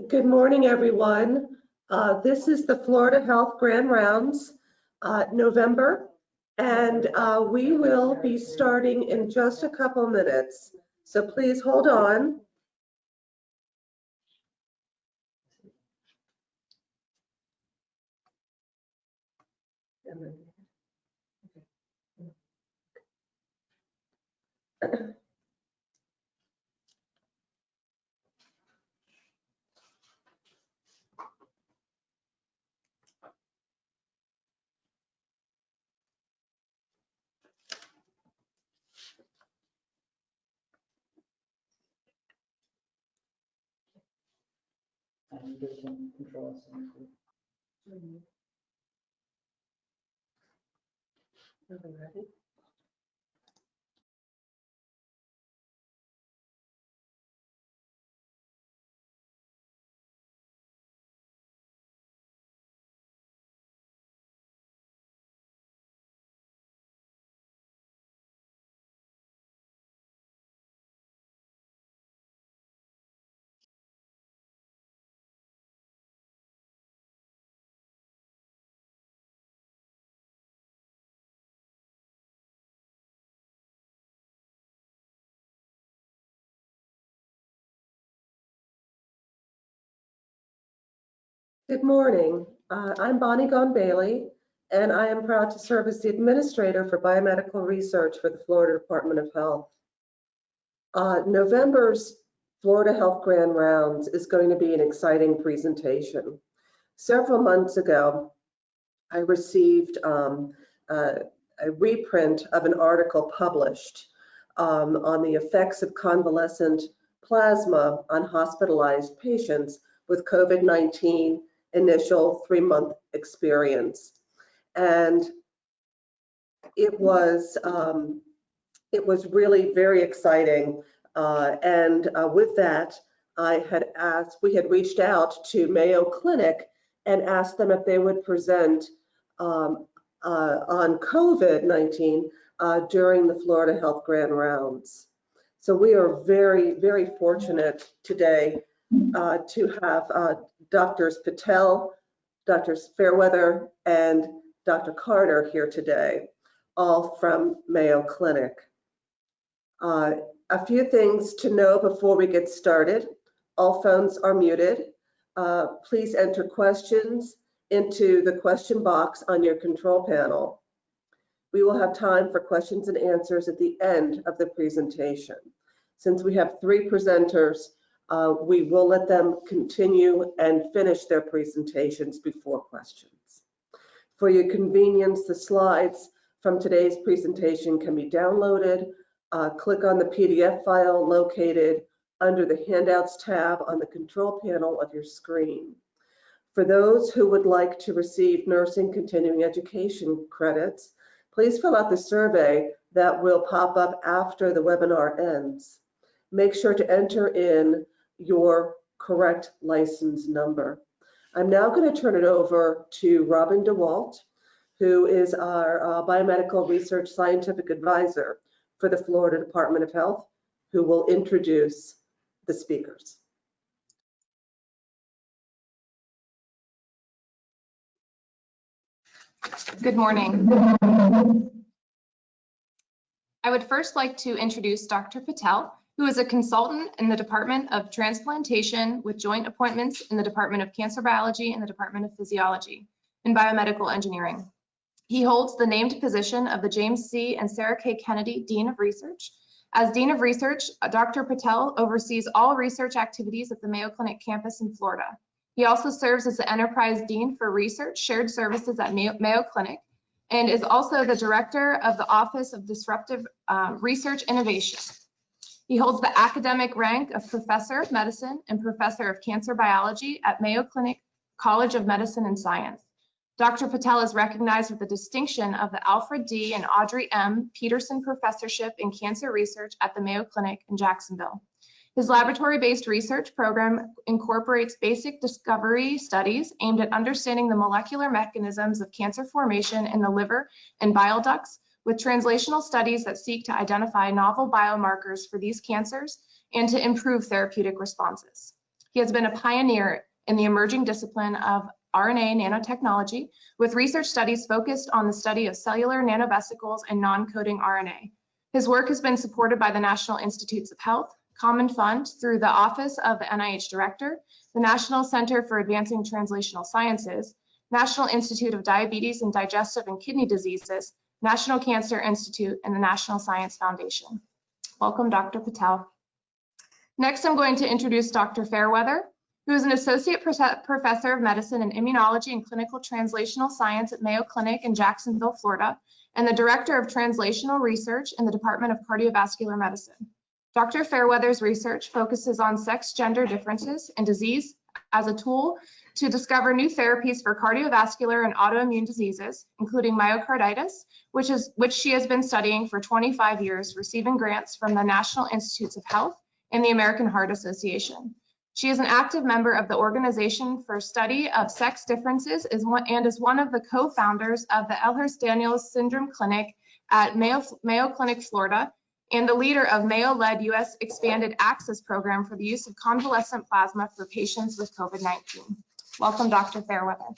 Good morning, everyone. This is the Florida Health Grand Rounds, November, and we will be starting in just a couple minutes. So please hold on. Ready? Good morning. I'm Bonnie Gone-Bailey, and I am proud to serve as the Administrator for Biomedical Research for the Florida Department of Health. November's Florida Health Grand Rounds is going to be an exciting presentation. Several months ago, I received a reprint of an article published on the effects of convalescent plasma on hospitalized patients with COVID-19 initial 3-month experience. And it was really very exciting. With that, we had reached out to Mayo Clinic and asked them if they would present on COVID-19 during the Florida Health Grand Rounds. So we are very, very fortunate today to have Drs. Patel, Drs. Fairweather, and Dr. Carter here today, all from Mayo Clinic. A few things to know before we get started. All phones are muted. Please enter questions into the question box on your control panel. We will have time for questions and answers at the end of the presentation. Since we have 3 presenters, we will let them continue and finish their presentations before questions. For your convenience, the slides from today's presentation can be downloaded. Click on the PDF file located under the Handouts tab on the control panel of your screen. For those who would like to receive nursing continuing education credits, please fill out the survey that will pop up after the webinar ends. Make sure to enter in your correct license number. I'm now going to turn it over to Robin DeWalt, who is our Biomedical Research Scientific Advisor for the Florida Department of Health, who will introduce the speakers. Good morning. I would first like to introduce Dr. Patel, who is a consultant in the Department of Transplantation with joint appointments in the Department of Cancer Biology and the Department of Physiology in Biomedical Engineering. He holds the named position of the James C. and Sarah K. Kennedy Dean of Research. As Dean of Research, Dr. Patel oversees all research activities at the Mayo Clinic campus in Florida. He also serves as the Enterprise Dean for Research Shared Services at Mayo Clinic and is also the Director of the Office of Disruptive Research Innovation. He holds the academic rank of Professor of Medicine and Professor of Cancer Biology at Mayo Clinic College of Medicine and Science. Dr. Patel is recognized with the distinction of the Alfred D. and Audrey M. Peterson Professorship in Cancer Research at the Mayo Clinic in Jacksonville. His laboratory-based research program incorporates basic discovery studies aimed at understanding the molecular mechanisms of cancer formation in the liver and bile ducts, with translational studies that seek to identify novel biomarkers for these cancers and to improve therapeutic responses. He has been a pioneer in the emerging discipline of RNA nanotechnology, with research studies focused on the study of cellular nanovesicles and non-coding RNA. His work has been supported by the National Institutes of Health, Common Fund through the Office of the NIH Director, the National Center for Advancing Translational Sciences, National Institute of Diabetes and Digestive and Kidney Diseases, National Cancer Institute, and the National Science Foundation. Welcome, Dr. Patel. Next, I'm going to introduce Dr. Fairweather, who is an Associate Professor of Medicine in Immunology and Clinical Translational Science at Mayo Clinic in Jacksonville, Florida, and the Director of Translational Research in the Department of Cardiovascular Medicine. Dr. Fairweather's research focuses on sex-gender differences in disease as a tool to discover new therapies for cardiovascular and autoimmune diseases, including myocarditis, which she has been studying for 25 years, receiving grants from the National Institutes of Health and the American Heart Association. She is an active member of the Organization for Study of Sex Differences and is one of the co-founders of the Ehlers-Danlos Syndrome Clinic at Mayo Clinic, Florida, and the leader of Mayo-led U.S. Expanded Access Program for the use of convalescent plasma for patients with COVID-19. Welcome, Dr. Fairweather.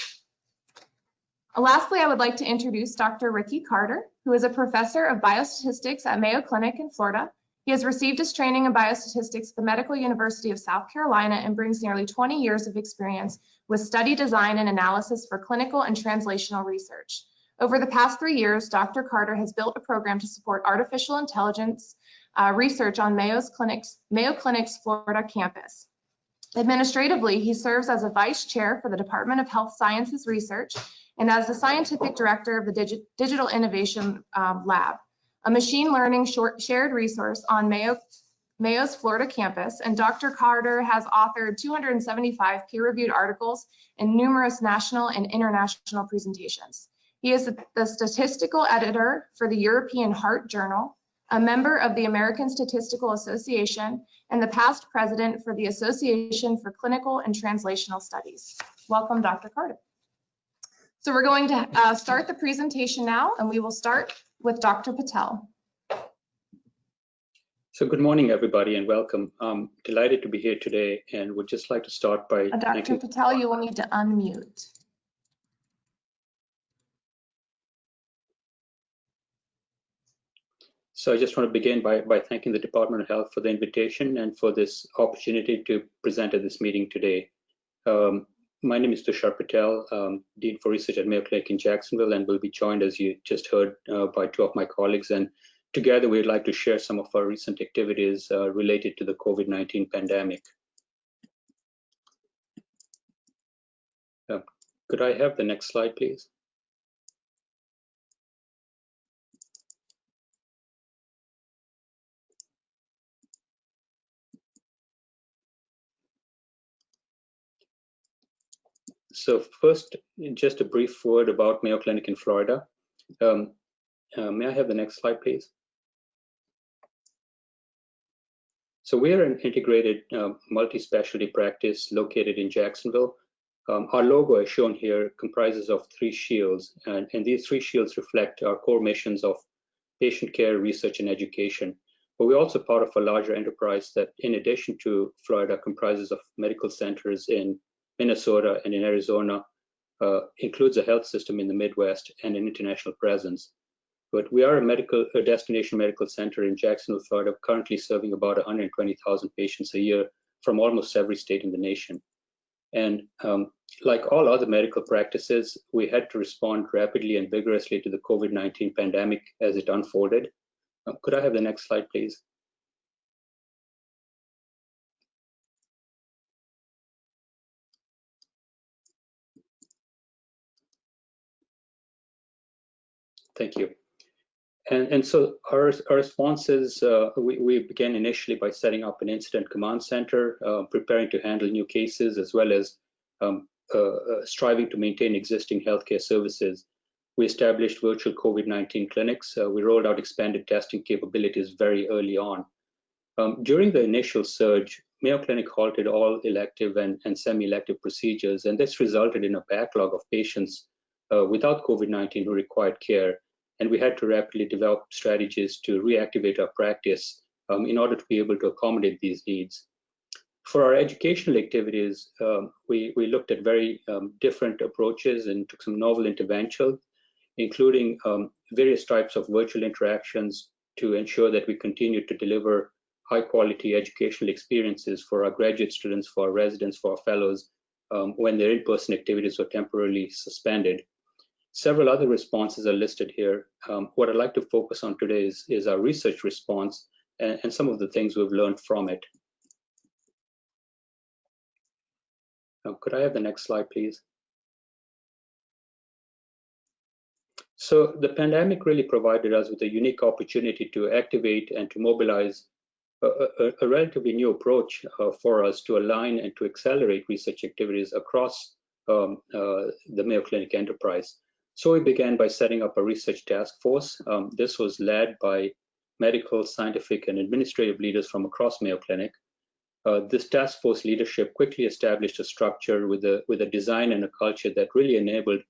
Lastly, I would like to introduce Dr. Ricky Carter, who is a professor of biostatistics at Mayo Clinic in Florida. He has received his training in biostatistics at the Medical University of South Carolina and brings nearly 20 years of experience with study design and analysis for clinical and translational research. Over the past 3 years, Dr. Carter has built a program to support artificial intelligence research on Mayo Clinic's Florida campus. Administratively, he serves as a vice chair for the Department of Health Sciences Research and as the scientific director of the Digital Innovation Lab, a machine learning shared resource on Mayo's Florida campus. And Dr. Carter has authored 275 peer-reviewed articles and numerous national and international presentations. He is the statistical editor for the European Heart Journal, a member of the American Statistical Association, and the past president for the Association for Clinical and Translational Studies. Welcome, Dr. Carter. So we're going to start the presentation now, and we will start with Dr. Patel. So good morning, everybody, and welcome. I'm delighted to be here today, and would just like to start by Dr. Patel, you will need to unmute. So I just want to begin by thanking the Department of Health for the invitation and for this opportunity to present at this meeting today. My name is Tushar Patel, Dean for Research at Mayo Clinic in Jacksonville, and will be joined, as you just heard, by two of my colleagues. And together, we'd like to share some of our recent activities related to the COVID-19 pandemic. Could I have the next slide, please? So first, just a brief word about Mayo Clinic in Florida. May I have the next slide, please? So we are an integrated multi-specialty practice located in Jacksonville. Our logo, as shown here, comprises of 3 shields, and these 3 shields reflect our core missions of patient care, research, and education. But we're also part of a larger enterprise that, in addition to Florida, comprises of medical centers in Minnesota and in Arizona, includes a health system in the Midwest and an international presence. But we are a destination medical center in Jacksonville, Florida, currently serving about 120,000 patients a year from almost every state in the nation. And like all other medical practices, we had to respond rapidly and vigorously to the COVID-19 pandemic as it unfolded. Could I have the next slide, please? Thank you. And so our responses, we began initially by setting up an incident command center, preparing to handle new cases, as well as striving to maintain existing healthcare services. We established virtual COVID-19 clinics. We rolled out expanded testing capabilities very early on. During the initial surge, Mayo Clinic halted all elective and semi-elective procedures, and this resulted in a backlog of patients without COVID-19 who required care. And we had to rapidly develop strategies to reactivate our practice in order to be able to accommodate these needs. For our educational activities, we looked at very different approaches and took some novel interventions, including various types of virtual interactions to ensure that we continue to deliver high quality educational experiences for our graduate students, for our residents, for our fellows, when their in-person activities were temporarily suspended. Several other responses are listed here. What I'd like to focus on today is our research response and some of the things we've learned from it. Could I have the next slide, please? So the pandemic really provided us with a unique opportunity to activate and to mobilize a relatively new approach for us to align and to accelerate research activities across the Mayo Clinic enterprise. So we began by setting up a research task force. This was led by medical, scientific, and administrative leaders from across Mayo Clinic. This task force leadership quickly established a structure with a design and a culture that really enabled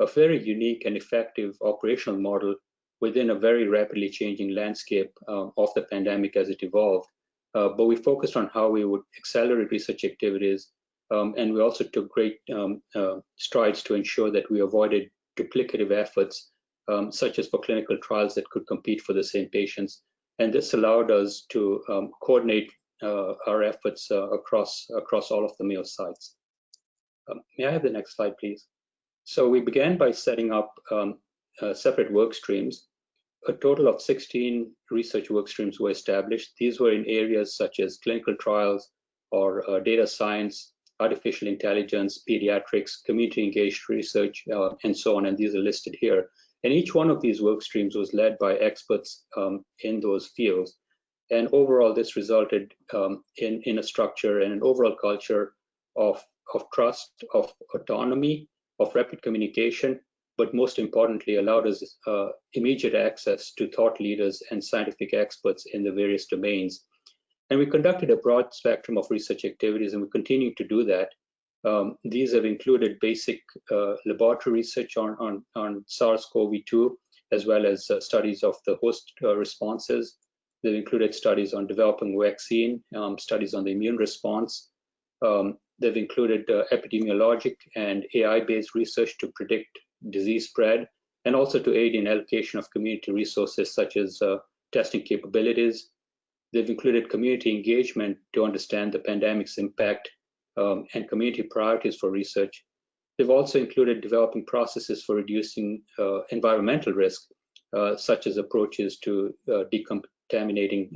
a very unique and effective operational model within a very rapidly changing landscape of the pandemic as it evolved. But we focused on how we would accelerate research activities, and we also took great strides to ensure that we avoided duplicative efforts, such as for clinical trials that could compete for the same patients. And this allowed us to coordinate our efforts across all of the Mayo sites. May I have the next slide, please? So we began by setting up separate work streams. A total of 16 research work streams were established. These were in areas such as clinical trials or data science, artificial intelligence, pediatrics, community engaged research, and so on. And these are listed here. And each one of these work streams was led by experts in those fields. And overall, this resulted in a structure and an overall culture of trust, of autonomy, of rapid communication, but most importantly, allowed us immediate access to thought leaders and scientific experts in the various domains. And we conducted a broad spectrum of research activities, and we continue to do that. These have included basic laboratory research on SARS-CoV-2, as well as studies of the host responses. They've included studies on developing vaccine, studies on the immune response. They've included epidemiologic and AI-based research to predict disease spread, and also to aid in allocation of community resources such as testing capabilities. They've included community engagement to understand the pandemic's impact and community priorities for research. They've also included developing processes for reducing environmental risk, such as approaches to decontaminating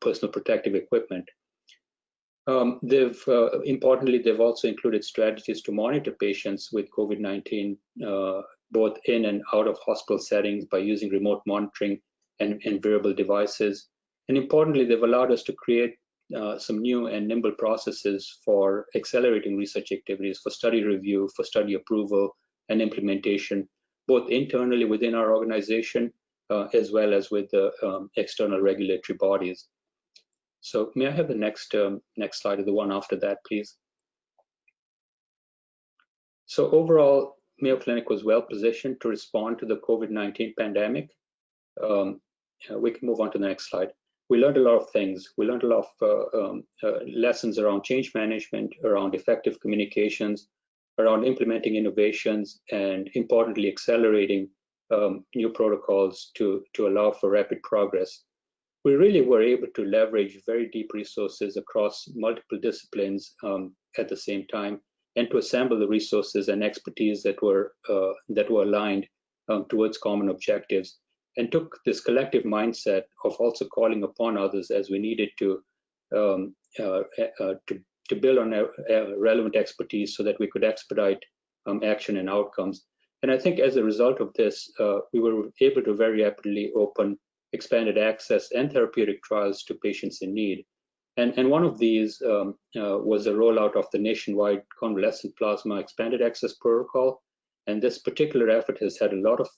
personal protective equipment. Importantly, they've also included strategies to monitor patients with COVID-19, both in and out of hospital settings by using remote monitoring and wearable devices. And importantly, they've allowed us to create some new and nimble processes for accelerating research activities, for study review, for study approval and implementation, both internally within our organization, as well as with the external regulatory bodies. So may I have the next slide, or the one after that, please? So overall, Mayo Clinic was well positioned to respond to the COVID-19 pandemic. We can move on to the next slide. We learned a lot of things. We learned a lot of lessons around change management, around effective communications, around implementing innovations, and importantly, accelerating new protocols to allow for rapid progress. We really were able to leverage very deep resources across multiple disciplines at the same time, and to assemble the resources and expertise that were aligned towards common objectives, and took this collective mindset of also calling upon others as we needed to build on relevant expertise so that we could expedite action and outcomes. And I think as a result of this, we were able to very rapidly open expanded access and therapeutic trials to patients in need. And one of these was a rollout of the nationwide convalescent plasma expanded access protocol. And this particular effort has had a lot of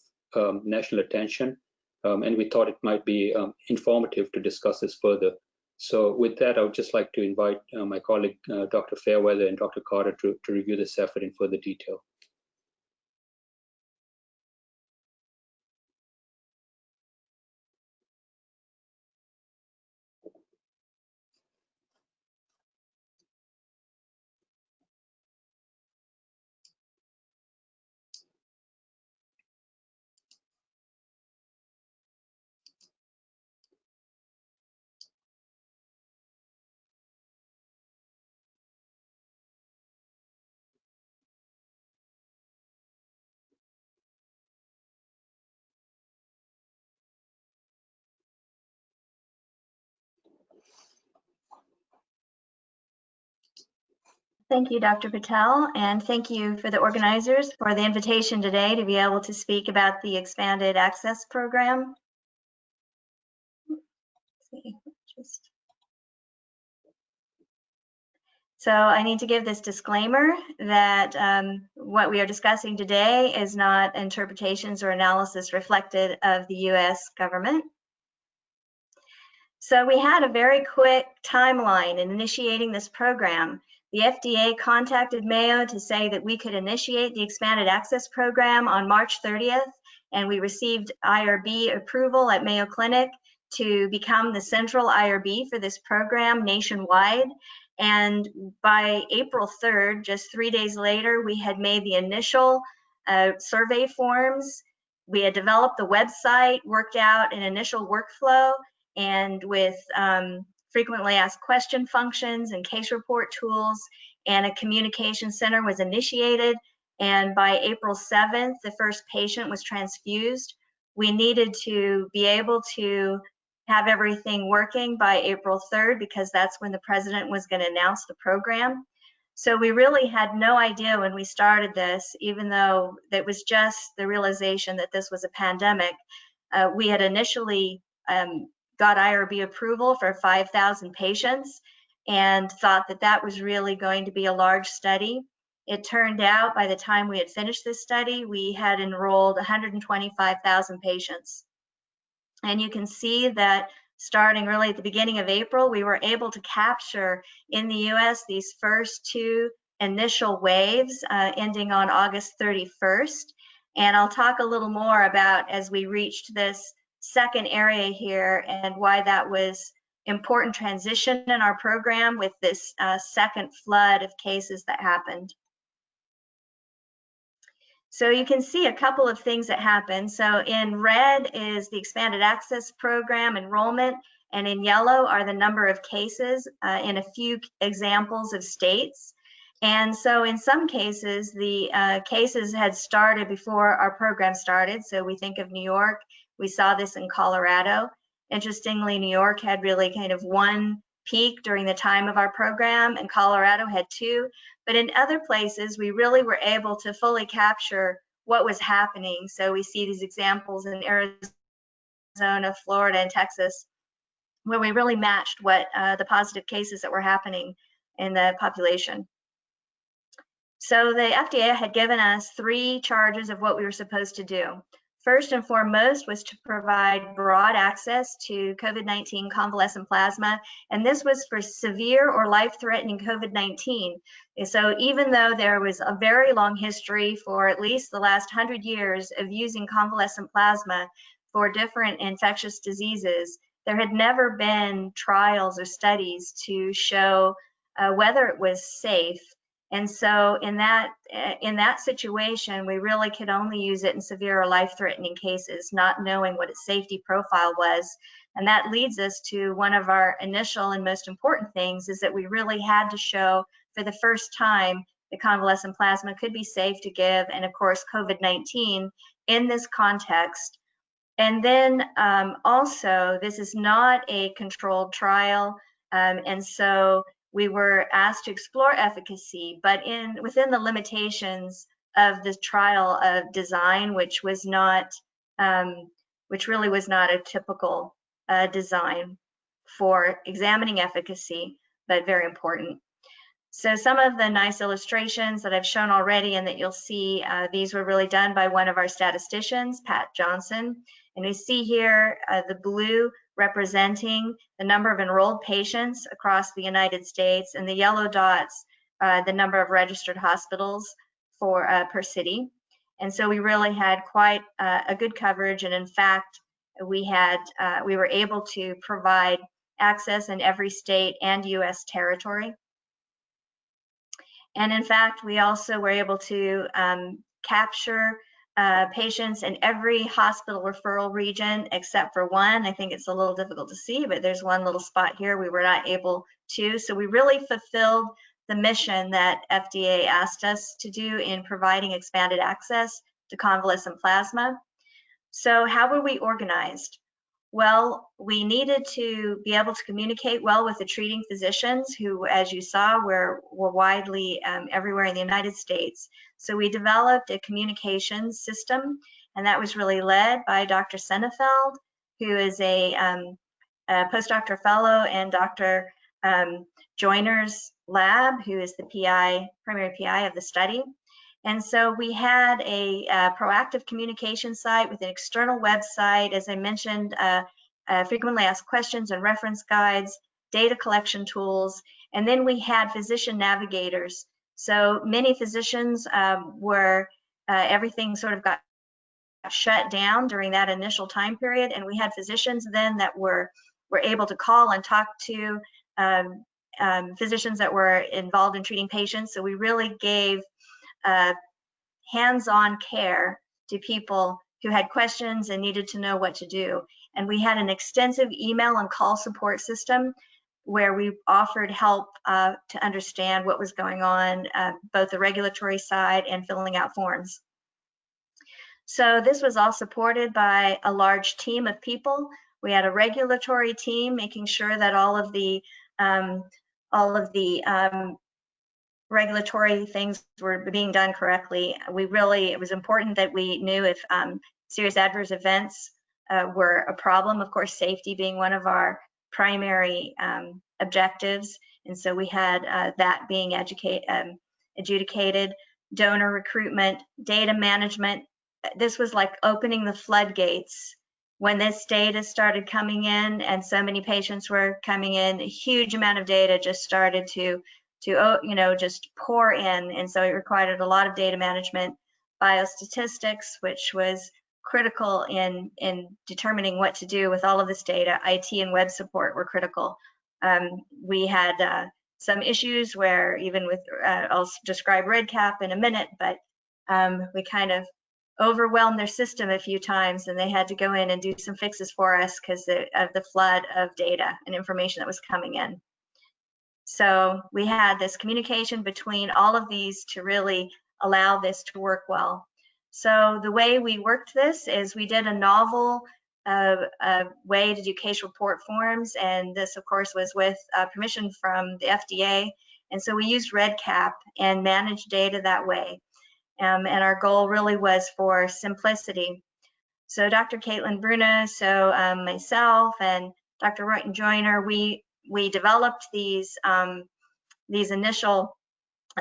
national attention, and we thought it might be informative to discuss this further. So with that, I would just like to invite my colleague, Dr. Fairweather and Dr. Carter to review this effort in further detail. Thank you, Dr. Patel, and thank you for the organizers for the invitation today to be able to speak about the Expanded Access Program. So I need to give this disclaimer that what we are discussing today is not interpretations or analysis reflected of the U.S. government. So we had a very quick timeline in initiating this program. The FDA contacted Mayo to say that we could initiate the Expanded Access Program on March 30th, and we received IRB approval at Mayo Clinic to become the central IRB for this program nationwide. And by April 3rd, just 3 days later, we had made the initial survey forms. We had developed the website, worked out an initial workflow, and with frequently asked question functions and case report tools, and a communication center was initiated. And by April 7th, the first patient was transfused. We needed to be able to have everything working by April 3rd because that's when the president was going to announce the program. So we really had no idea when we started this, even though it was just the realization that this was a pandemic. We had initially got IRB approval for 5,000 patients and thought that that was really going to be a large study. It turned out by the time we had finished this study, we had enrolled 125,000 patients. And you can see that starting really at the beginning of April, we were able to capture in the US these first two initial waves ending on August 31st. And I'll talk a little more about as we reached this second area here and why that was important transition in our program with this second flood of cases that happened. So you can see a couple of things that happened. So in red is the Expanded Access Program enrollment, and in yellow are the number of cases in a few examples of states. And so in some cases, the cases had started before our program started. So we think of New York, we saw this in Colorado. Interestingly, New York had really kind of one peak during the time of our program, and Colorado had two. But in other places, we really were able to fully capture what was happening. So we see these examples in Arizona, Florida, and Texas, where we really matched what the positive cases that were happening in the population. So the FDA had given us 3 charges of what we were supposed to do. First and foremost was to provide broad access to COVID-19 convalescent plasma, and this was for severe or life-threatening COVID-19. So even though there was a very long history for at least the last 100 years of using convalescent plasma for different infectious diseases, there had never been trials or studies to show whether it was safe. And so in that situation, we really could only use it in severe or life-threatening cases, not knowing what its safety profile was. And that leads us to one of our initial and most important things is that we really had to show for the first time that convalescent plasma could be safe to give, and of course COVID-19 in this context. And then also, this is not a controlled trial, and so we were asked to explore efficacy, but within the limitations of the trial design, which was not, which really was not a typical design for examining efficacy, but very important. So some of the nice illustrations that I've shown already and that you'll see, these were really done by one of our statisticians, Pat Johnson. And we see here the blue representing the number of enrolled patients across the United States, and the yellow dots, the number of registered hospitals for per city. And so we really had quite a good coverage, and in fact, we were able to provide access in every state and US territory. And in fact, we also were able to capture patients in every hospital referral region except for one. I think it's a little difficult to see, but there's one little spot here we were not able to. So we really fulfilled the mission that FDA asked us to do in providing expanded access to convalescent plasma. So how were we organized? Well, we needed to be able to communicate well with the treating physicians who, as you saw, were widely everywhere in the United States. So we developed a communications system, and that was really led by Dr. Sennefeld, who is a postdoctoral fellow, and Dr. Joyner's lab, who is the primary PI of the study. And so we had a proactive communication site with an external website, as I mentioned, frequently asked questions and reference guides, data collection tools, and then we had physician navigators. So many physicians everything sort of got shut down during that initial time period, and we had physicians then that were able to call and talk to physicians that were involved in treating patients. So we really gave hands-on care to people who had questions and needed to know what to do. And we had an extensive email and call support system where we offered help to understand what was going on, both the regulatory side and filling out forms. So this was all supported by a large team of people. We had a regulatory team making sure that all of the regulatory things were being done correctly. It was important that we knew if serious adverse events were a problem, of course, safety being one of our primary objectives. And so we had that being adjudicated, donor recruitment, data management. This was like opening the floodgates when this data started coming in, and so many patients were coming in. A huge amount of data just started to just pour in, and so it required a lot of data management, biostatistics, which was critical in determining what to do with all of this data. IT and web support were critical. We had some issues where even with, I'll describe REDCap in a minute, but we kind of overwhelmed their system a few times, and they had to go in and do some fixes for us because of the flood of data and information that was coming in. So we had this communication between all of these to really allow this to work well. So the way we worked this is we did a novel way to do case report forms, and this of course was with permission from the FDA, and so we used REDCap and managed data that way. And our goal really was for simplicity. So Dr. Caitlin Bruno, myself and Dr. Royton Joyner, we developed these initial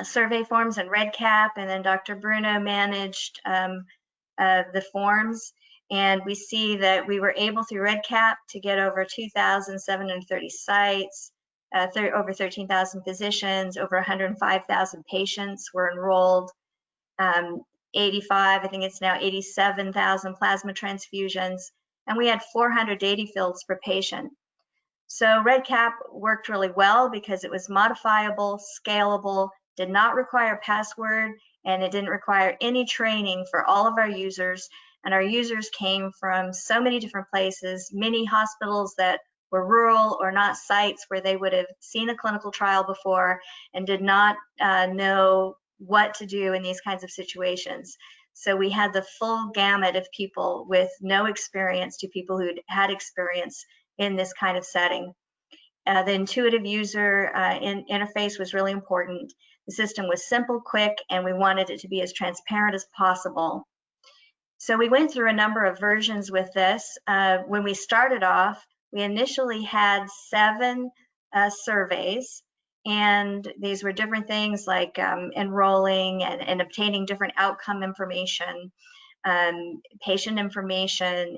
survey forms in REDCap, and then Dr. Bruno managed the forms. And we see that we were able through REDCap to get over 2,730 sites, over 13,000 physicians, over 105,000 patients were enrolled. 85, I think it's now 87,000 plasma transfusions, and we had 400 data fields per patient. So REDCap worked really well because it was modifiable, scalable, did not require password, and it didn't require any training for all of our users. And our users came from so many different places, many hospitals that were rural or not sites where they would have seen a clinical trial before and did not know what to do in these kinds of situations. So we had the full gamut of people with no experience to people who'd had experience in this kind of setting. The intuitive user interface was really important. The system was simple, quick, and we wanted it to be as transparent as possible. So we went through a number of versions with this. When we started off, we initially had 7 surveys, and these were different things like enrolling and obtaining different outcome information, patient information,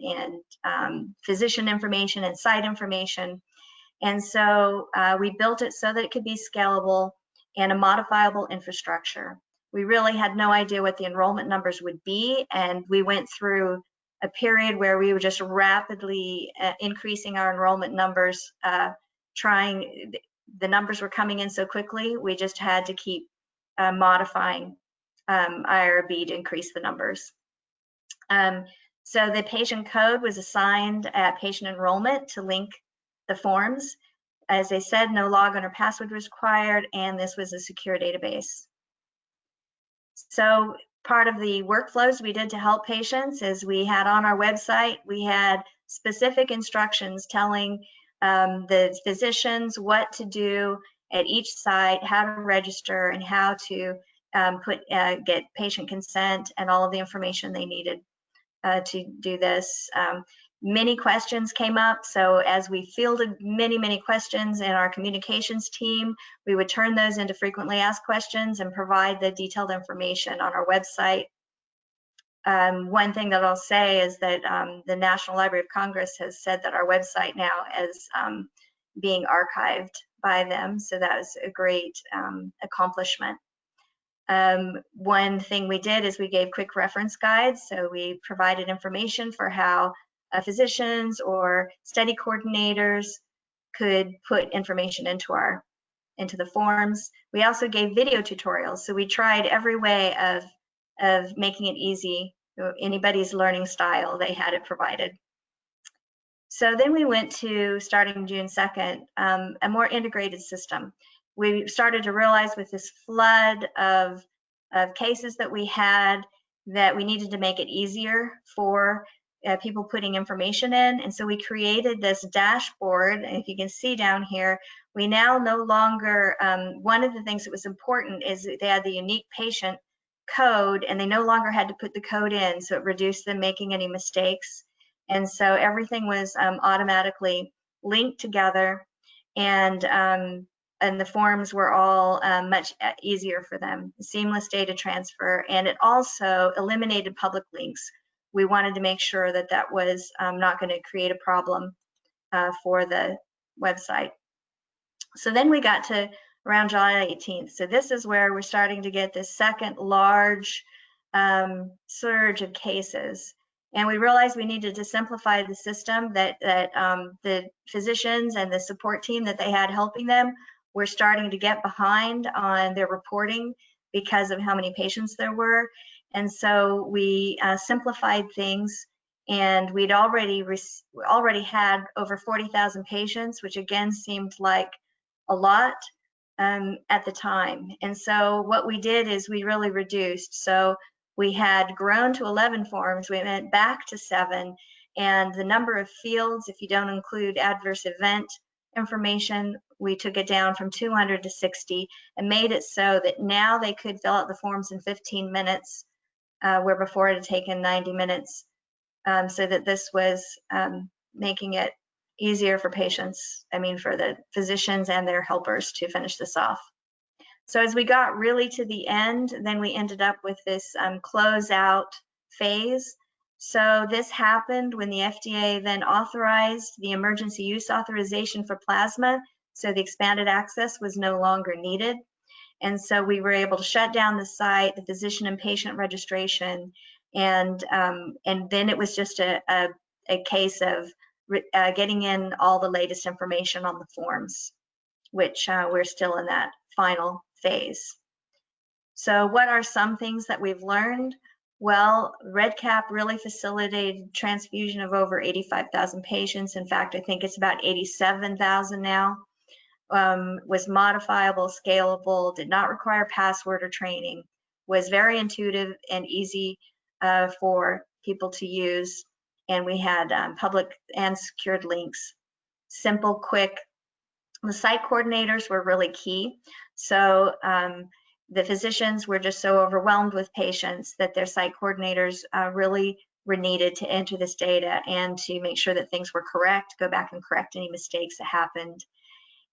and physician information and site information. And so we built it so that it could be scalable and a modifiable infrastructure. We really had no idea what the enrollment numbers would be, and we went through a period where we were just rapidly increasing our enrollment numbers, the numbers were coming in so quickly, we just had to keep modifying IRB to increase the numbers. So the patient code was assigned at patient enrollment to link the forms. As I said, no login or password was required, and this was a secure database. So part of the workflows we did to help patients is we had on our website, we had specific instructions telling the physicians what to do at each site, how to register, and how to get patient consent and all of the information they needed to do this. Many questions came up, so as we fielded many questions in our communications team, we would turn those into frequently asked questions and provide the detailed information on our website. One thing that I'll say is that the National Library of Congress has said that our website now is being archived by them, so that was a great accomplishment. One thing we did is we gave quick reference guides, so we provided information for how physicians or study coordinators could put information into the forms. We also gave video tutorials, so we tried every way of making it easy. Anybody's learning style, they had it provided. So then we went to, starting June 2nd, a more integrated system. We started to realize with this flood of cases that we had that we needed to make it easier for people putting information in. And so we created this dashboard. And if you can see down here, we now no longer, one of the things that was important is that they had the unique patient code and they no longer had to put the code in. So it reduced them making any mistakes. And so everything was automatically linked together, and the forms were all much easier for them, seamless data transfer, and it also eliminated public links. We wanted to make sure that that was not going to create a problem for the website. So then we got to around July 18th. So this is where we're starting to get this second large surge of cases. And we realized we needed to simplify the system, that the physicians and the support team that they had helping them were starting to get behind on their reporting because of how many patients there were. And so we simplified things, and we'd already had over 40,000 patients, which again seemed like a lot at the time. And so what we did is we really reduced. So we had grown to 11 forms, we went back to 7, and the number of fields, if you don't include adverse event information, we took it down from 200 to 60 and made it so that now they could fill out the forms in 15 minutes, where before it had taken 90 minutes, so that this was making it easier for patients, for the physicians and their helpers to finish this off. So as we got really to the end, then we ended up with this closeout phase. So this happened when the FDA then authorized the emergency use authorization for plasma. So the expanded access was no longer needed. And so we were able to shut down the site, the physician and patient registration. And then it was just a case of getting in all the latest information on the forms, which we're still in that final phase. So what are some things that we've learned? Well, REDCap really facilitated transfusion of over 85,000 patients. In fact, I think it's about 87,000 now. Was modifiable, scalable, did not require password or training, was very intuitive and easy for people to use. And we had public and secured links, simple, quick. The site coordinators were really key. So the physicians were just so overwhelmed with patients that their site coordinators really were needed to enter this data and to make sure that things were correct, go back and correct any mistakes that happened.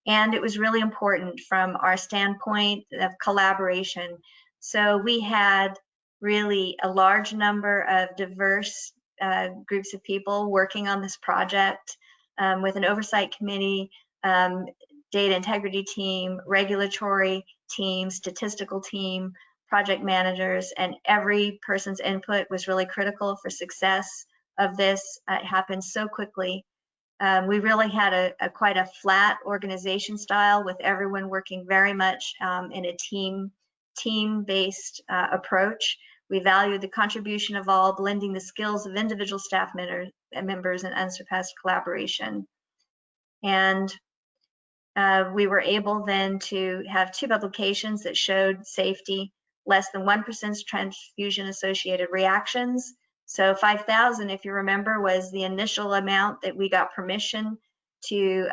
And it was really important from our standpoint of collaboration. So we had really a large number of diverse groups of people working on this project with an oversight committee, data integrity team, regulatory team, statistical team, project managers, and every person's input was really critical for success of this. It happened so quickly. We really had quite a flat organization style with everyone working very much in a team-based approach. We valued the contribution of all, blending the skills of individual staff members and unsurpassed collaboration. And we were able then to have 2 publications that showed safety, less than 1% transfusion-associated reactions, So 5,000, if you remember, was the initial amount that we got permission to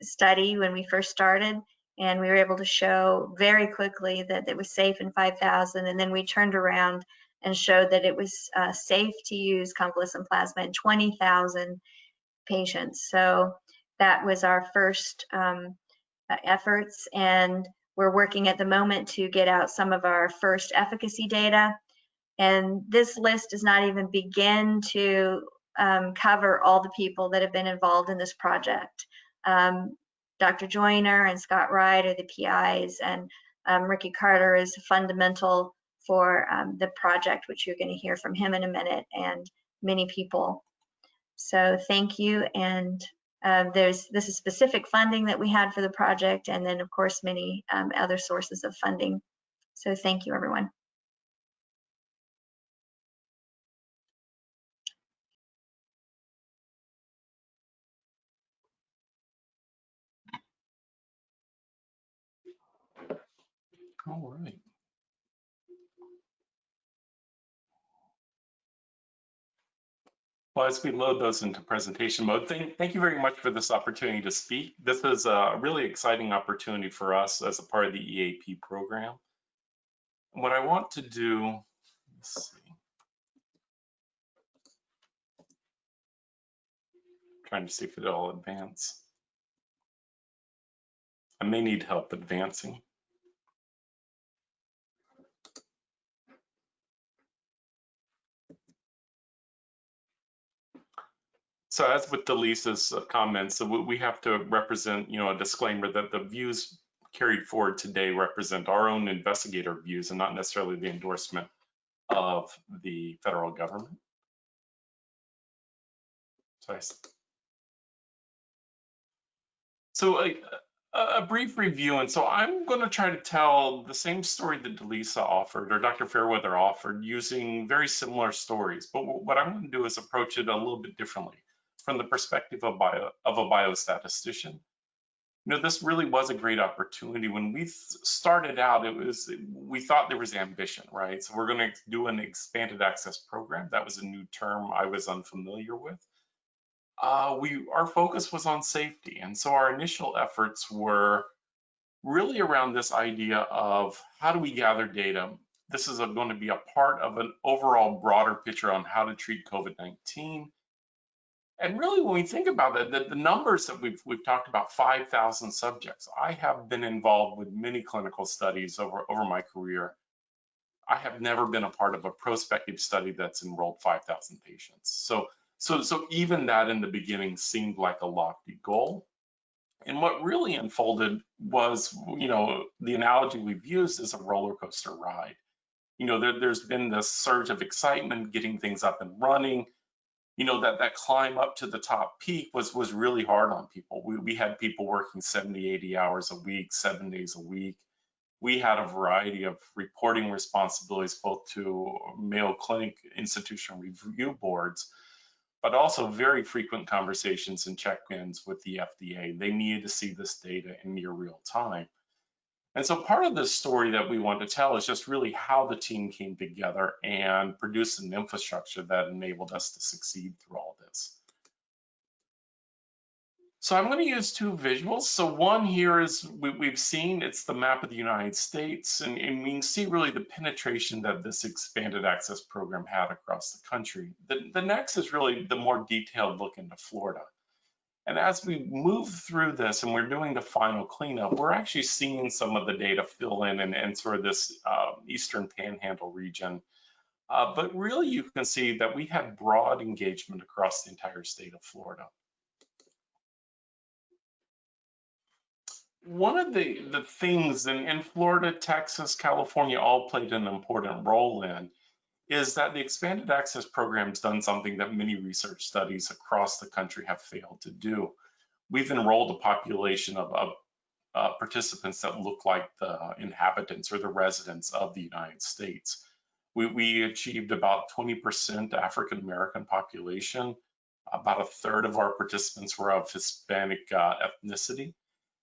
study when we first started. And we were able to show very quickly that it was safe in 5,000. And then we turned around and showed that it was safe to use convalescent plasma in 20,000 patients. So that was our first efforts. And we're working at the moment to get out some of our first efficacy data. And this list does not even begin to cover all the people that have been involved in this project. Dr. Joyner and Scott Wright are the PIs, and Ricky Carter is fundamental for the project, which you're going to hear from him in a minute, and many people. So thank you. And this is specific funding that we had for the project, and then of course many other sources of funding. So thank you, everyone. All right. Well, as we load those into presentation mode, thank you very much for this opportunity to speak. This is a really exciting opportunity for us as a part of the EAP program. What I want to do, let's see. Trying to see if it'll advance. I may need help advancing. So as with Delisa's comments, so we have to represent, a disclaimer that the views carried forward today represent our own investigator views and not necessarily the endorsement of the federal government. So a brief review, and so I'm going to try to tell the same story that Delisa offered or Dr. Fairweather offered using very similar stories, but what I'm going to do is approach it a little bit differently from the perspective of a biostatistician. This really was a great opportunity. When we started out, we thought there was ambition, right? So we're going to do an expanded access program. That was a new term I was unfamiliar with. Our focus was on safety. And so our initial efforts were really around this idea of how do we gather data? This is going to be a part of an overall broader picture on how to treat COVID-19. And really, when we think about it, the numbers that we've talked about, 5,000 subjects. I have been involved with many clinical studies over my career. I have never been a part of a prospective study that's enrolled 5,000 patients. So even that in the beginning seemed like a lofty goal. And what really unfolded was, the analogy we've used is a roller coaster ride. There's been this surge of excitement, getting things up and running. That climb up to the top peak was really hard on people. We had people working 70, 80 hours a week, 7 days a week. We had a variety of reporting responsibilities, both to Mayo Clinic institutional review boards, but also very frequent conversations and check-ins with the FDA. They needed to see this data in near real time. And so part of the story that we want to tell is just really how the team came together and produced an infrastructure that enabled us to succeed through all this. So I'm going to use two visuals. So one here is we've seen, it's the map of the United States, and we can see really the penetration that this expanded access program had across the country. The next is really the more detailed look into Florida. And as we move through this and we're doing the final cleanup, we're actually seeing some of the data fill in and sort of this Eastern Panhandle region. But really you can see that we had broad engagement across the entire state of Florida. One of the things in Florida, Texas, California all played an important role in is that the expanded access program's done something that many research studies across the country have failed to do. We've enrolled a population of participants that look like the inhabitants or the residents of the United States. We achieved about 20% African-American population. About a third of our participants were of Hispanic ethnicity.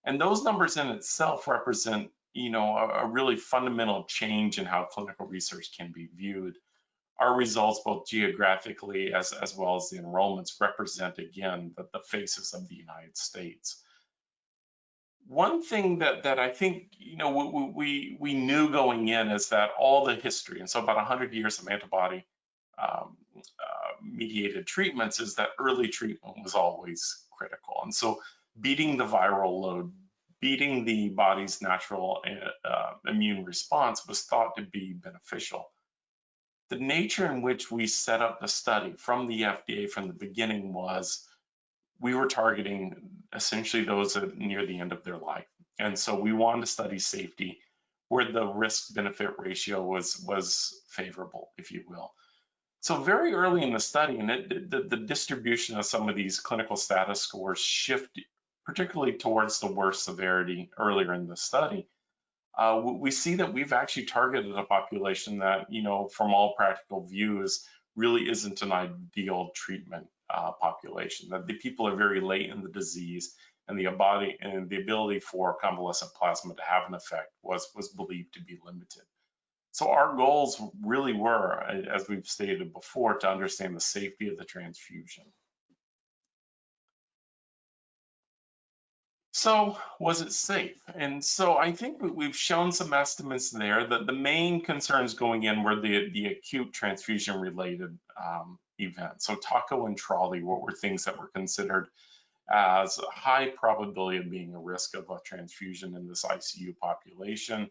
And those numbers in itself represent, a really fundamental change in how clinical research can be viewed. our results, both geographically as well as the enrollments, represent again the faces of the United States. One thing that I think, you know, we knew going in is that all the history, and so about 100 years of antibody mediated treatments, is that early treatment was always critical. And so beating the viral load, beating the body's natural immune response was thought to be beneficial. The nature in which we set up the study from the FDA from the beginning was we were targeting essentially those near the end of their life. And so we wanted to study safety where the risk-benefit ratio was favorable, if you will. So very early in the study, and the distribution of some of these clinical status scores shifted, particularly towards the worst severity earlier in the study. We see that we've actually targeted a population that, you know, from all practical views, really isn't an ideal treatment population. That the people are very late in the disease, and the ability for convalescent plasma to have an effect was believed to be limited. So our goals really were, as we've stated before, to understand the safety of the transfusion. So was it safe? And so I think we've shown some estimates there that the main concerns going in were the acute transfusion related events. So TACO and TRALI were things that were considered as a high probability of being a risk of a transfusion in this ICU population.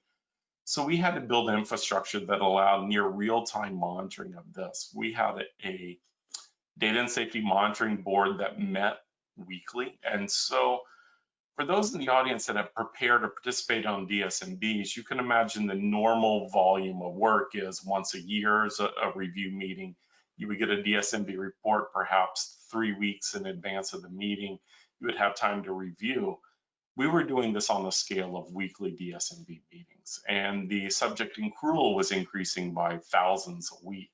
So we had to build an infrastructure that allowed near real-time monitoring of this. We had a data and safety monitoring board that met weekly. And so for those in the audience that have prepared or participated on DSMBs, you can imagine the normal volume of work is once a year is a review meeting. You would get a DSMB report perhaps 3 weeks in advance of the meeting. You would have time to review. We were doing this on the scale of weekly DSMB meetings, and the subject accrual was increasing by thousands a week.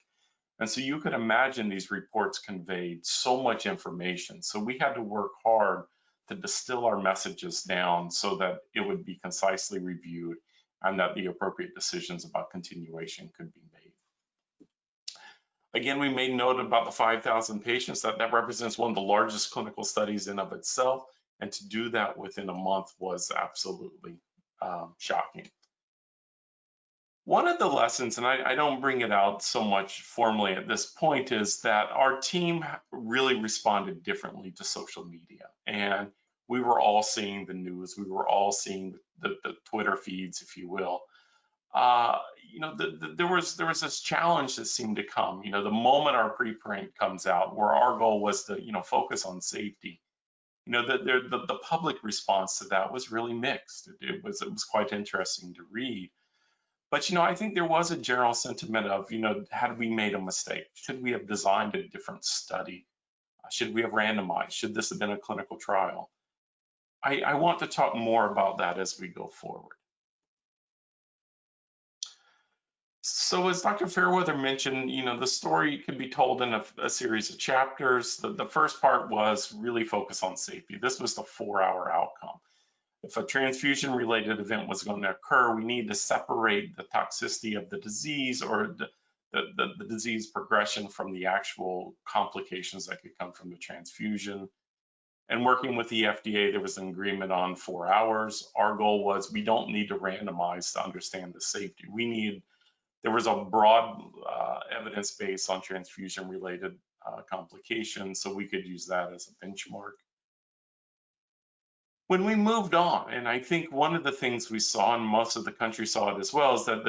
And so you could imagine these reports conveyed so much information. So we had to work hard to distill our messages down so that it would be concisely reviewed and that the appropriate decisions about continuation could be made. Again, we made note about the 5,000 patients. That represents one of the largest clinical studies in of itself. And to do that within a month was absolutely shocking. One of the lessons, and I don't bring it out so much formally at this point, is that our team really responded differently to social media. And we were all seeing the news. We were all seeing the Twitter feeds, if you will. You know, there was this challenge that seemed to come. You know, the moment our preprint comes out, where our goal was to, you know, focus on safety. You know, the public response to that was really mixed. It was quite interesting to read. But, you know, I think there was a general sentiment of, you know, had we made a mistake? Should we have designed a different study? Should we have randomized? Should this have been a clinical trial? I want to talk more about that as we go forward. So as Dr. Fairweather mentioned, you know, the story can be told in a series of chapters. The first part was really focused on safety. This was the 4-hour outcome. If a transfusion-related event was going to occur, we need to separate the toxicity of the disease or the disease progression from the actual complications that could come from the transfusion. And working with the FDA, there was an agreement on 4 hours. Our goal was we don't need to randomize to understand the safety. There was a broad evidence base on transfusion-related complications, so we could use that as a benchmark. When we moved on, and I think one of the things we saw, and most of the country saw it as well, is that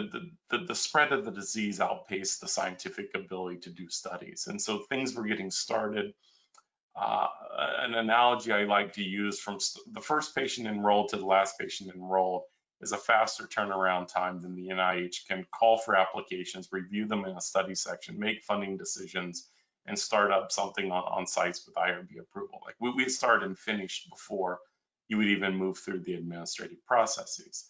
the spread of the disease outpaced the scientific ability to do studies. And so things were getting started. An analogy I like to use from the first patient enrolled to the last patient enrolled is a faster turnaround time than the NIH can call for applications, review them in a study section, make funding decisions, and start up something on sites with IRB approval. Like we'd start and finished before you would even move through the administrative processes.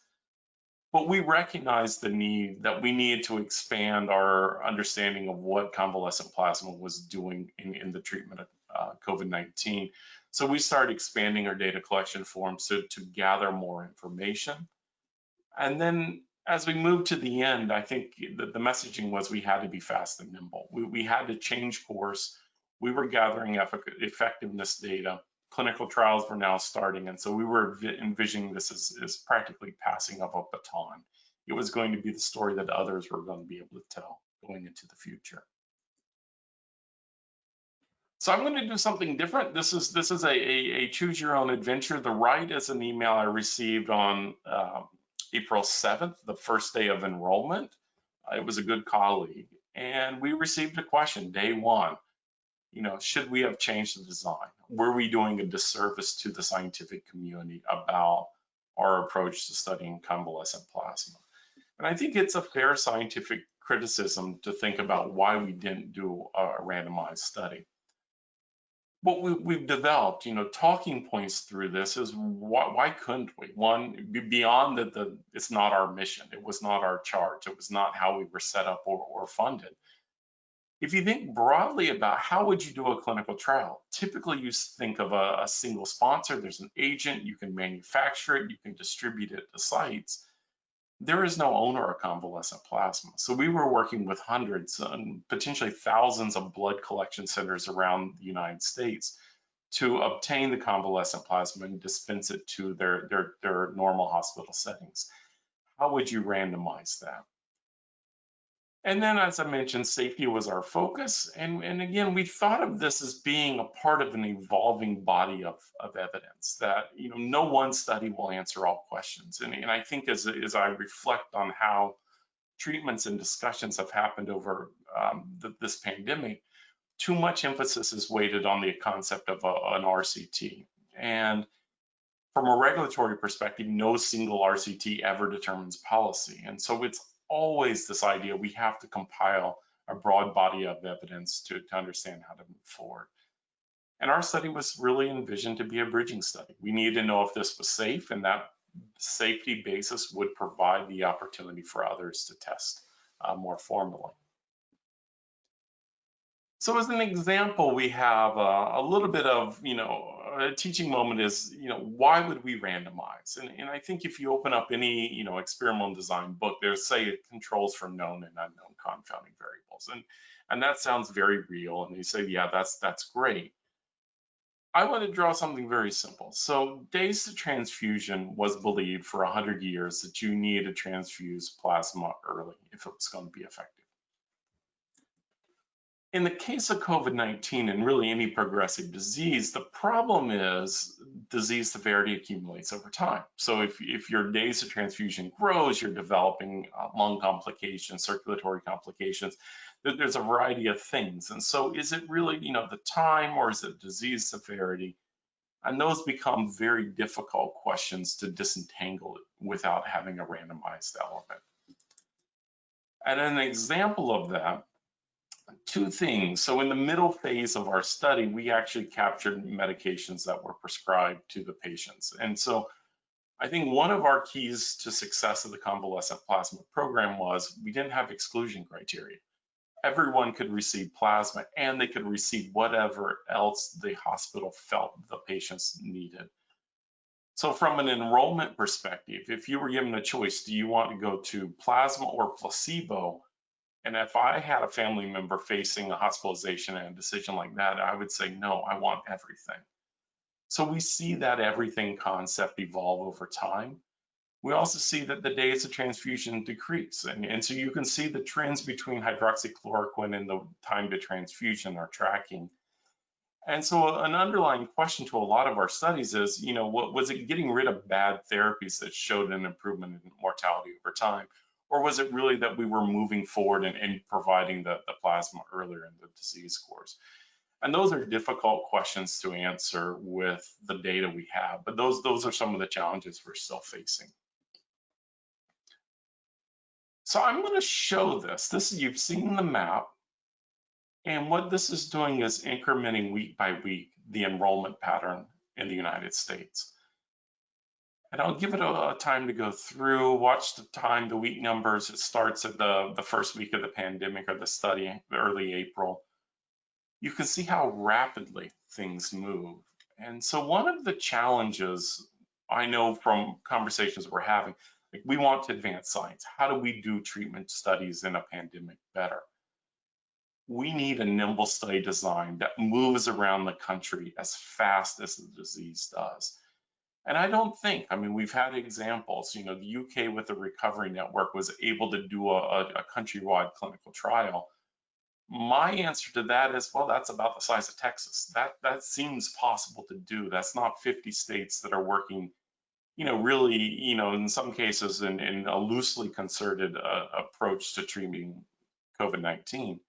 But we recognized the need that we needed to expand our understanding of what convalescent plasma was doing in the treatment of COVID-19. So we started expanding our data collection forms to gather more information. And then as we moved to the end, I think the messaging was we had to be fast and nimble. We had to change course. We were gathering effectiveness data. Clinical trials were now starting. And so we were envisioning this as practically passing of a baton. It was going to be the story that others were going to be able to tell going into the future. So I'm going to do something different. This is a choose your own adventure. The right is an email I received on April 7th, the first day of enrollment. It was a good colleague, and we received a question day one. Should we have changed the design? Were we doing a disservice to the scientific community about our approach to studying convalescent plasma? And I think it's a fair scientific criticism to think about why we didn't do a randomized study. What we've developed, talking points through this is why couldn't we? One, beyond that, it's not our mission. It was not our charge. It was not how we were set up or funded. If you think broadly about how would you do a clinical trial, typically you think of a single sponsor. There's an agent, you can manufacture it, you can distribute it to sites. There is no owner of convalescent plasma. So we were working with hundreds and potentially thousands of blood collection centers around the United States to obtain the convalescent plasma and dispense it to their normal hospital settings. How would you randomize that? And then, as I mentioned, safety was our focus. And again, we thought of this as being a part of an evolving body of evidence that, no one study will answer all questions. And I think as I reflect on how treatments and discussions have happened over this pandemic, too much emphasis is weighted on the concept of an RCT. And from a regulatory perspective, no single RCT ever determines policy. And so it's always this idea we have to compile a broad body of evidence to understand how to move forward. And our study was really envisioned to be a bridging study. We needed to know if this was safe, and that safety basis would provide the opportunity for others to test more formally. So as an example, we have a little bit of, a teaching moment is, why would we randomize? And I think if you open up any, experimental design book, there's say controls for known and unknown confounding variables. And that sounds very real. And they say, yeah, that's great. I want to draw something very simple. So days to transfusion was believed for 100 years that you needed to transfuse plasma early if it was going to be effective. In the case of COVID-19 and really any progressive disease, the problem is disease severity accumulates over time. So if your days of transfusion grows, you're developing lung complications, circulatory complications. There's a variety of things. And so is it really, the time, or is it disease severity? And those become very difficult questions to disentangle without having a randomized element. And an example of that, two things. So in the middle phase of our study, we actually captured medications that were prescribed to the patients. And so I think one of our keys to success of the convalescent plasma program was we didn't have exclusion criteria. Everyone could receive plasma, and they could receive whatever else the hospital felt the patients needed. So from an enrollment perspective, if you were given a choice, do you want to go to plasma or placebo? And if I had a family member facing a hospitalization and a decision like that, I would say, no, I want everything. So we see that everything concept evolve over time. We also see that the days of transfusion decrease. And so you can see the trends between hydroxychloroquine and the time to transfusion are tracking. And so an underlying question to a lot of our studies is, what was it getting rid of bad therapies that showed an improvement in mortality over time? Or was it really that we were moving forward and providing the plasma earlier in the disease course? And those are difficult questions to answer with the data we have, but those are some of the challenges we're still facing. So I'm going to show this. You've seen the map, and what this is doing is incrementing week by week the enrollment pattern in the United States. And I'll give it a time to go through, watch the time, the week numbers. It starts at the first week of the pandemic or the study, early April. You can see how rapidly things move. And so one of the challenges I know from conversations we're having, Like, we want to advance science. How do we do treatment studies in a pandemic better? We need a nimble study design that moves around the country as fast as the disease does. And I don't think, I mean, we've had examples, you know, the UK with the Recovery Network was able to do a countrywide clinical trial. My answer to that is, well, that's about the size of Texas. That seems possible to do. That's not 50 states that are working, you know, really, you know, in some cases in a loosely concerted approach to treating COVID-19.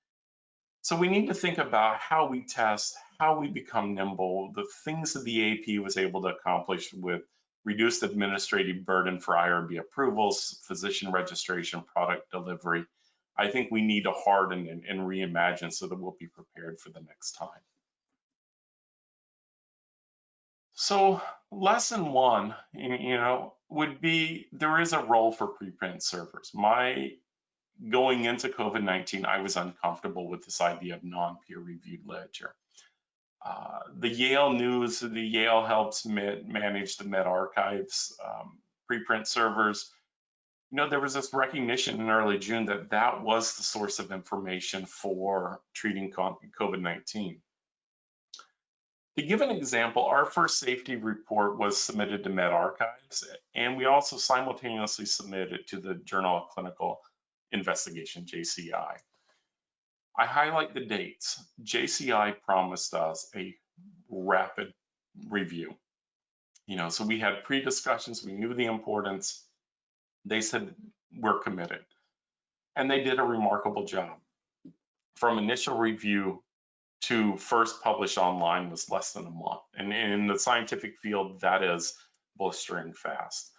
So we need to think about how we test, how we become nimble, the things that the AP was able to accomplish with reduced administrative burden for IRB approvals, physician registration, product delivery. I think we need to harden and reimagine so that we'll be prepared for the next time. So lesson one, you know, would be there is a role for preprint servers. Going into COVID-19, I was uncomfortable with this idea of non-peer reviewed literature. The Yale News, the Yale helps manage the medRxiv preprint servers. You know, there was this recognition in early June that that was the source of information for treating COVID-19. To give an example, our first safety report was submitted to medRxiv, and we also simultaneously submitted to the Journal of Clinical Investigation, JCI. I highlight the dates. JCI promised us a rapid review. You know, so we had pre-discussions, we knew the importance. They said, we're committed. And they did a remarkable job. From initial review to first publish online was less than a month. And in the scientific field, that is blistering fast.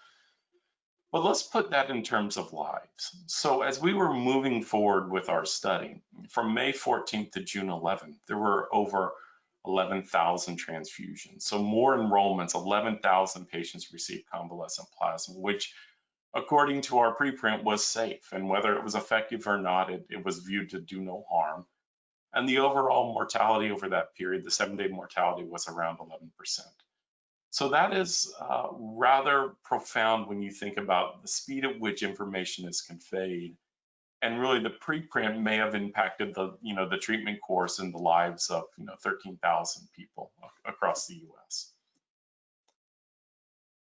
But let's put that in terms of lives. So as we were moving forward with our study, from May 14th to June 11th, there were over 11,000 transfusions. So more enrollments, 11,000 patients received convalescent plasma, which according to our preprint was safe. And whether it was effective or not, it was viewed to do no harm. And the overall mortality over that period, the 7-day mortality was around 11%. So that is rather profound when you think about the speed at which information is conveyed. And really the preprint may have impacted the, you know, the treatment course and the lives of, you know, 13,000 people across the US.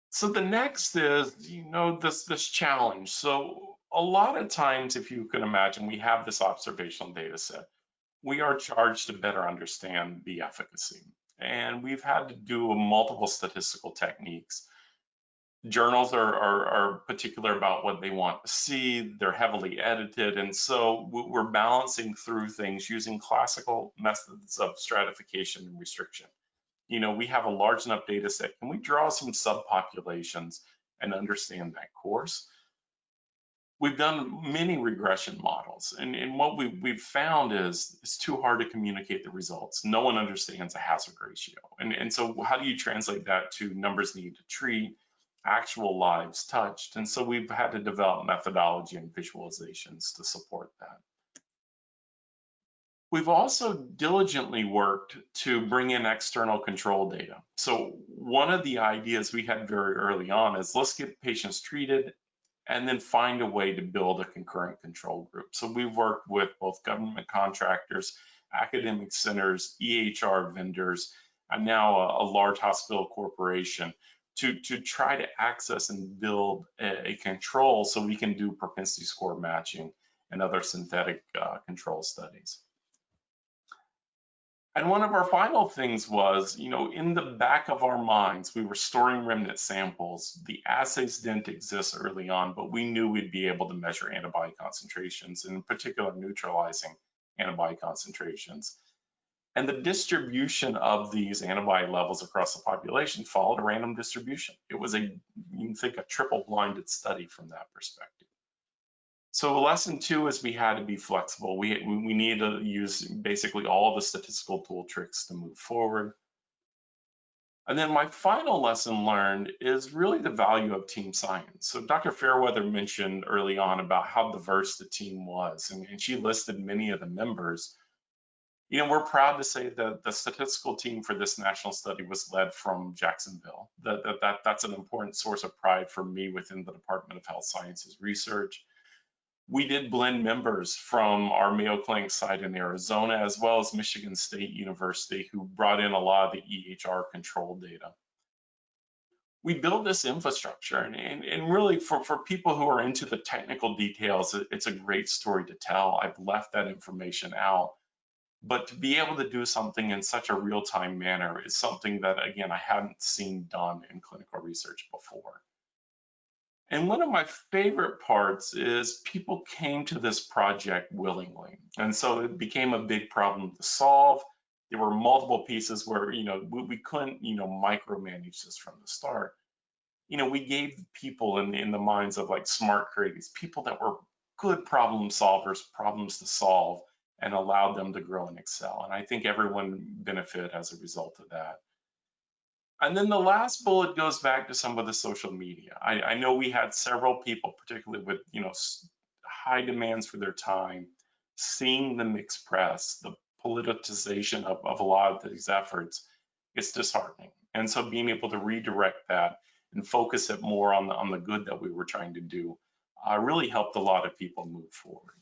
So the next is, you know, this challenge. So a lot of times, if you can imagine, we have this observational data set. We are charged to better understand the efficacy. And we've had to do multiple statistical techniques. Journals are particular about what they want to see. They're heavily edited. And so we're balancing through things using classical methods of stratification and restriction. You know, we have a large enough data set. Can we draw some subpopulations and understand that course? We've done many regression models, and what we've found is it's too hard to communicate the results. No one understands a hazard ratio. And so how do you translate that to numbers needed to treat, actual lives touched? And so we've had to develop methodology and visualizations to support that. We've also diligently worked to bring in external control data. So one of the ideas we had very early on is let's get patients treated and then find a way to build a concurrent control group. So we've worked with both government contractors, academic centers, EHR vendors, and now a large hospital corporation to try to access and build a control so we can do propensity score matching and other synthetic control studies. And one of our final things was, you know, in the back of our minds, we were storing remnant samples. The assays didn't exist early on, but we knew we'd be able to measure antibody concentrations, and in particular, neutralizing antibody concentrations. And the distribution of these antibody levels across the population followed a random distribution. It was you can think, a triple-blinded study from that perspective. So lesson two is we had to be flexible. We need to use basically all the statistical tool tricks to move forward. And then my final lesson learned is really the value of team science. So Dr. Fairweather mentioned early on about how diverse the team was, and she listed many of the members. We're proud to say that the statistical team for this national study was led from Jacksonville. That's an important source of pride for me within the Department of Health Sciences Research. We did blend members from our Mayo Clinic site in Arizona, as well as Michigan State University, who brought in a lot of the EHR control data. We build this infrastructure, and really for people who are into the technical details, it's a great story to tell. I've left that information out. But to be able to do something in such a real-time manner is something that, again, I hadn't seen done in clinical research before. And one of my favorite parts is people came to this project willingly. And so it became a big problem to solve. There were multiple pieces where, we couldn't, micromanage this from the start. We gave people in the minds of like smart creatives, people that were good problem solvers, problems to solve, and allowed them to grow and excel. And I think everyone benefited as a result of that. And then the last bullet goes back to some of the social media. I know we had several people, particularly with high demands for their time, seeing the mixed press, the politicization of a lot of these efforts, it's disheartening. And so being able to redirect that and focus it more on the good that we were trying to do really helped a lot of people move forward.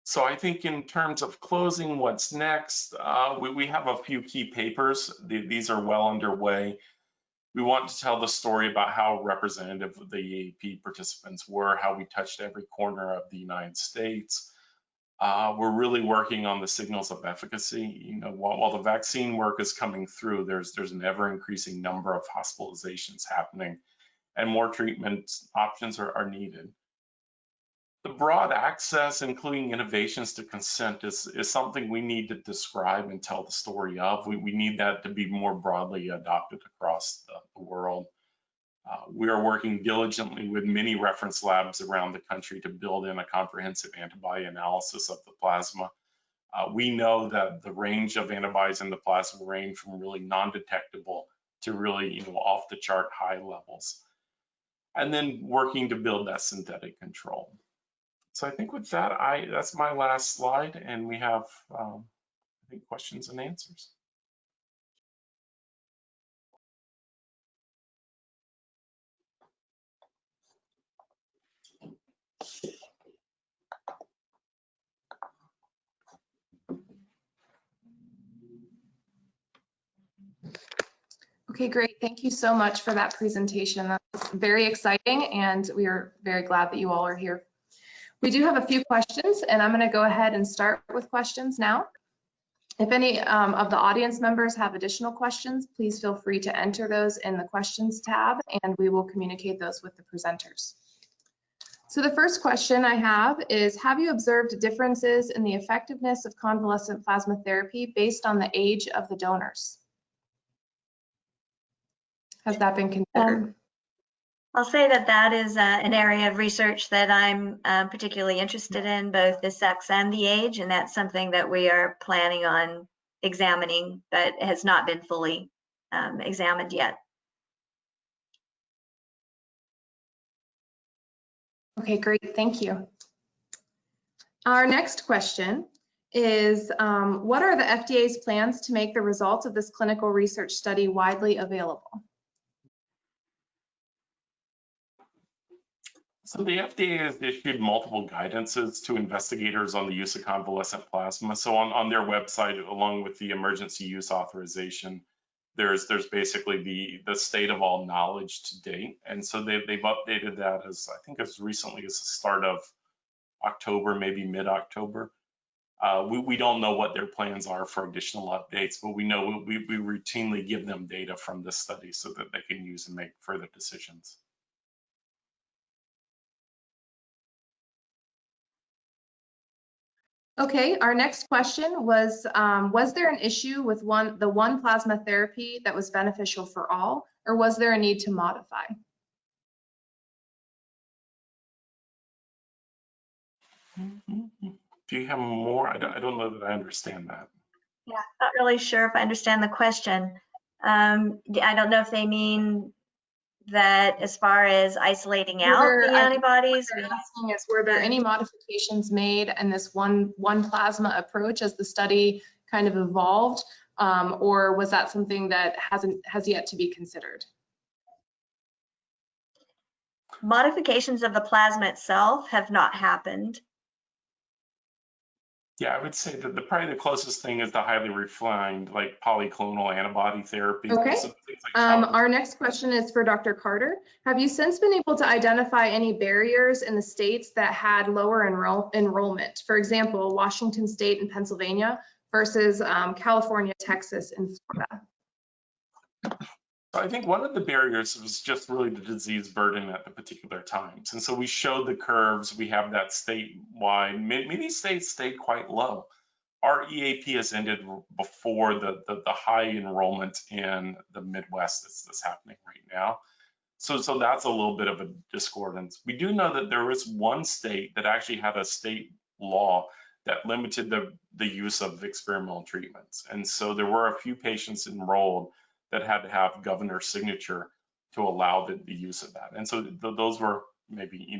So I think in terms of closing, what's next, we have a few key papers. These are well underway. We want to tell the story about how representative the EAP participants were, how we touched every corner of the United States. We're really working on the signals of efficacy. While the vaccine work is coming through, there's an ever increasing number of hospitalizations happening, and more treatment options are needed. The broad access, including innovations to consent, is something we need to describe and tell the story of. We need that to be more broadly adopted across the world. We are working diligently with many reference labs around the country to build in a comprehensive antibody analysis of the plasma. We know that the range of antibodies in the plasma range from really non-detectable to really off the chart high levels. And then working to build that synthetic control. So I think with that, that's my last slide, and we have, I think, questions and answers. Okay, great. Thank you so much for that presentation. That's very exciting, and we are very glad that you all are here. We do have a few questions, and I'm going to go ahead and start with questions now. If any of the audience members have additional questions, please feel free to enter those in the questions tab, and we will communicate those with the presenters. So the first question I have is, have you observed differences in the effectiveness of convalescent plasma therapy based on the age of the donors? Has that been considered? I'll say that is an area of research that I'm particularly interested in, both the sex and the age, and that's something that we are planning on examining, but has not been fully examined yet. Okay, great, thank you. Our next question is, what are the FDA's plans to make the results of this clinical research study widely available? So the FDA has issued multiple guidances to investigators on the use of convalescent plasma. So on their website, along with the emergency use authorization, there's basically the state of all knowledge to date. And so they've updated that I think as recently as the start of October, maybe mid-October. We don't know what their plans are for additional updates, but we know we routinely give them data from this study so that they can use and make further decisions. Okay, our next question was there an issue with the one plasma therapy that was beneficial for all, or was there a need to modify? Do you have more? I don't know that I understand that. Yeah, I'm not really sure if I understand the question. I don't know if they mean that as far as isolating Were out there- the I think what antibodies, they're asking is, were there any modifications made in this one plasma approach as the study kind of evolved? Or was that something that has yet to be considered? modifications of the plasma itself have not happened. Yeah, I would say that probably the closest thing is the highly refined, like polyclonal antibody therapy. Okay. So things like Our next question is for Dr. Carter. Have you since been able to identify any barriers in the states that had lower enrollment? For example, Washington State and Pennsylvania versus California, Texas, and Florida. I think one of the barriers was just really the disease burden at the particular times. And so we showed the curves, we have that statewide. Many states stayed quite low. Our EAP has ended before the high enrollment in the Midwest that's happening right now. So that's a little bit of a discordance. We do know that there is one state that actually had a state law that limited the use of experimental treatments. And so there were a few patients enrolled that had to have governor's signature to allow the use of that. And so those were maybe,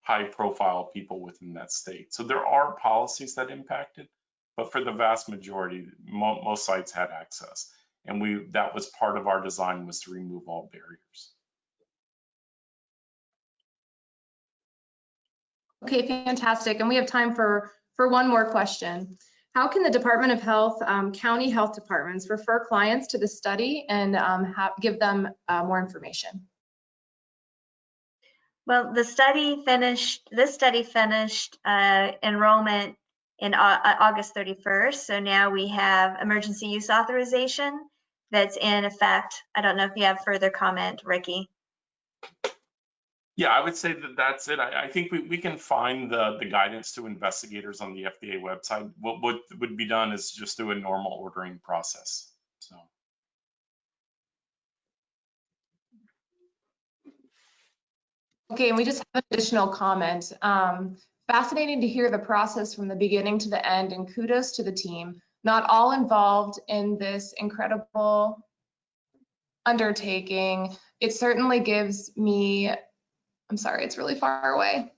high profile people within that state. So there are policies that impacted, but for the vast majority, most sites had access. And that was part of our design, was to remove all barriers. Okay, fantastic. And we have time for one more question. How can the Department of Health, county health departments refer clients to the study and give them more information? Well, this study finished enrollment in August 31st. So now we have emergency use authorization that's in effect. I don't know if you have further comment, Ricky. Yeah, I would say that's it. I think we can find the guidance to investigators on the FDA website. What would be done is just through a normal ordering process. So. Okay, and we just have an additional comment. Fascinating to hear the process from the beginning to the end, and kudos to the team. Not all involved in this incredible undertaking. It certainly gives me, I'm sorry, it's really far away,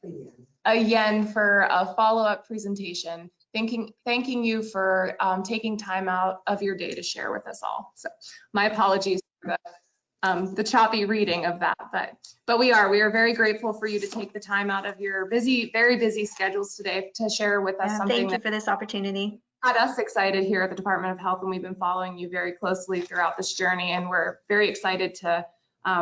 a yen for a follow-up presentation. Thanking you for taking time out of your day to share with us all. So my apologies for the choppy reading of that, but we are very grateful for you to take the time out of your very busy schedules today to share with us something. Thank you for this opportunity. Got us excited here at the Department of Health, and we've been following you very closely throughout this journey, and we're very excited to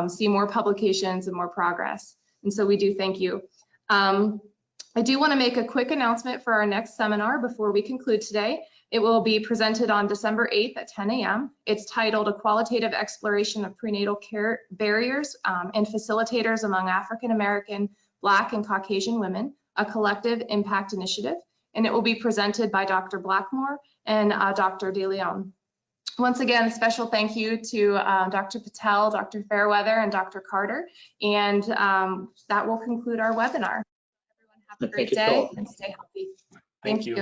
see more publications and more progress. And so we do thank you. I do want to make a quick announcement for our next seminar before we conclude today. It will be presented on December 8th at 10 a.m. It's titled A Qualitative Exploration of Prenatal Care Barriers and Facilitators Among African American, Black, and Caucasian Women, a Collective Impact Initiative. And it will be presented by Dr. Blackmore and Dr. DeLeon. Once again, special thank you to Dr. Patel, Dr. Fairweather, and Dr. Carter. And that will conclude our webinar. Everyone have a great day and stay healthy. Thank you.